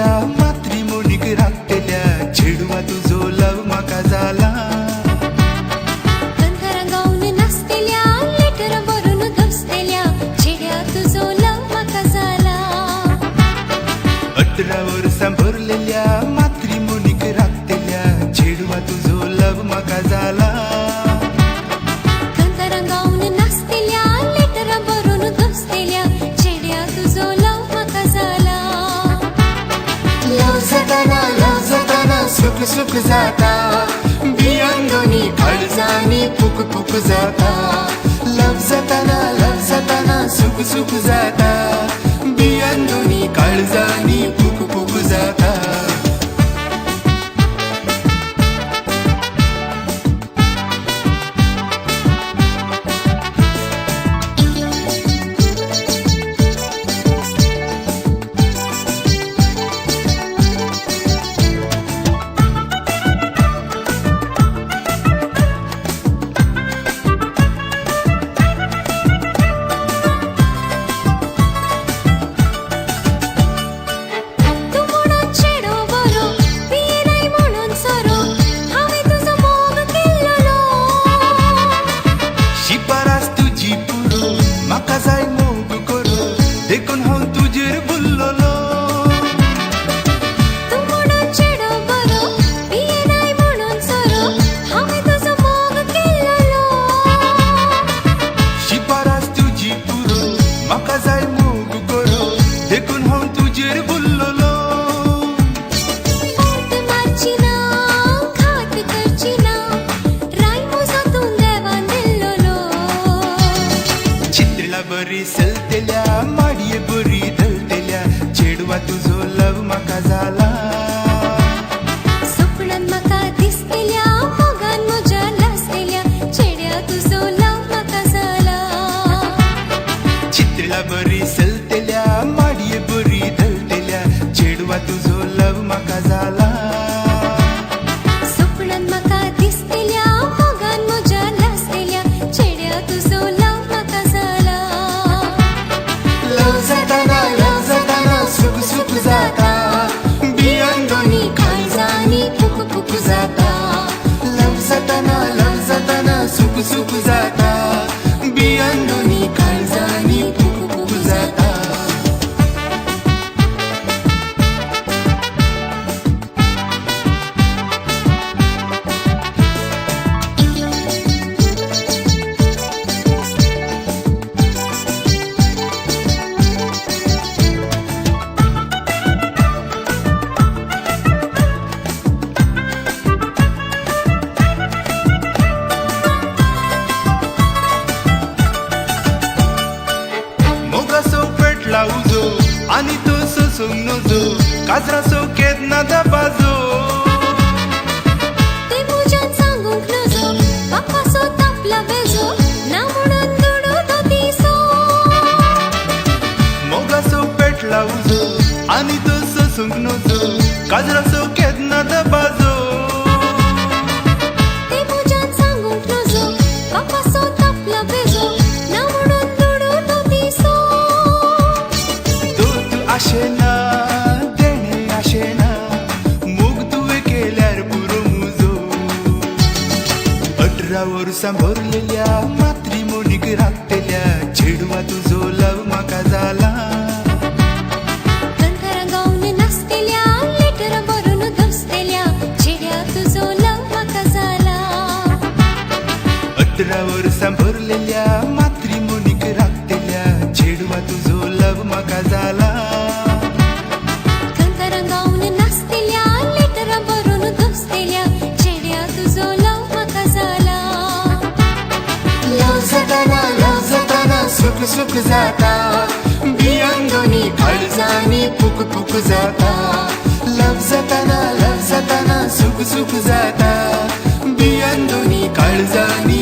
बसलेल्या मातृमोनीक राखतेल्या चेडवा तुझो लव म्हाका जाला गंधर गाऊन नाचतेल्या लेटर बरून दसतेल्या चेड्या तुझो लव म्हाका जाला 18 वर्सां भरलेल्या मातृमोनीक राखतेल्या चेडवा तुझो लव म्हाका झाला गंधर गाऊन नाचतेल्या लेटर बरून दसतेल्या चेड्या तुझो लव म्हाका झाला लव जाताना सुख सुख जाता बियान दोन्ही काळजांनी पुक पुक जाता लव जाताना सुख सुख जाता बियान दोन्ही काळजांनी पुक पुक जाता शिपारास तुझी पुरो म्हाका जाय मोग करो देखून हांव तुजेर भुल्ललो तू म्हणून चेडो बरो पियेनाय म्हणून सोरो हांवें तुजो मोग केल्लो शिपारास तुझी पुरो म्हाका जाय मोग करो देखून हांव तुजेर भुल्ललो फाट मारची ना घात करची ना राय म्हजो तूं देवान दिल्लो चित्रिला बरी सलतेल्या माडये बरी धलतेल्या चेडवा तुझो लव म्हाका जाला सपनांत म्हाका दिसतेल्या मोगान म्हज्या लासतेल्या चेड्या तुजो लव म्हाका जाला चित्रिला बरी सलतेल्या माडये बरी धलतेल्या चेडवा तुझो लव म्हाका जाला सपनांत म्हाका दिसतेल्या मोगान म्हज्या लासतेल्या चेड्या तुजो लव म्हाका जाला लव जाताना सुख सुख जाता बियान दोन्ही काळजांनी पुक पुक जाता लव जाताना सुख सुख जाता बियान दोन्ही काळजांनी पुक पुक जाता मोगासो पेटला उजो आनी तो सोसूंक नजो काजरासो केदना दाबाजो ते म्हज्यान सांगूंक नजो बापासो तापला बेजो ना म्हणून दुडू तो दिसो मोगासो पेटला उजो आनी तो सोसूंक नजो काजरासो केदना दाबाजो ते म्हज्यान सांगूंक नजो बापासो तापला बेजो ना म्हणून दुडू तो दिसो दोत आशेना देणे आशेना मोग तुवें केल्यार पुरो मुजो 18 वर्सां भरलेल्या मातृमोनीक राखतेल्या चेडवा तुझो लव म्हाका जाला गंधर गाऊन नाचतेल्या लेटर बरून दसतेल्या चेड्या तुजो लव म्हाका जाला 18 वर्सां भरलेल्या मातृमोनीक राखतेल्या चेडवा तुझो लव म्हाका जाला गंधर गाऊन नाचतेल्या लेटर बरून दसतेल्या चेड्या तुजो लव म्हाका जाला लव जाताना सुख सुख जाता बियान दोन्ही काळजांनी पुक पुक जाता लव जाताना सुख सुख जाता बियान दोन्ही काळजांनी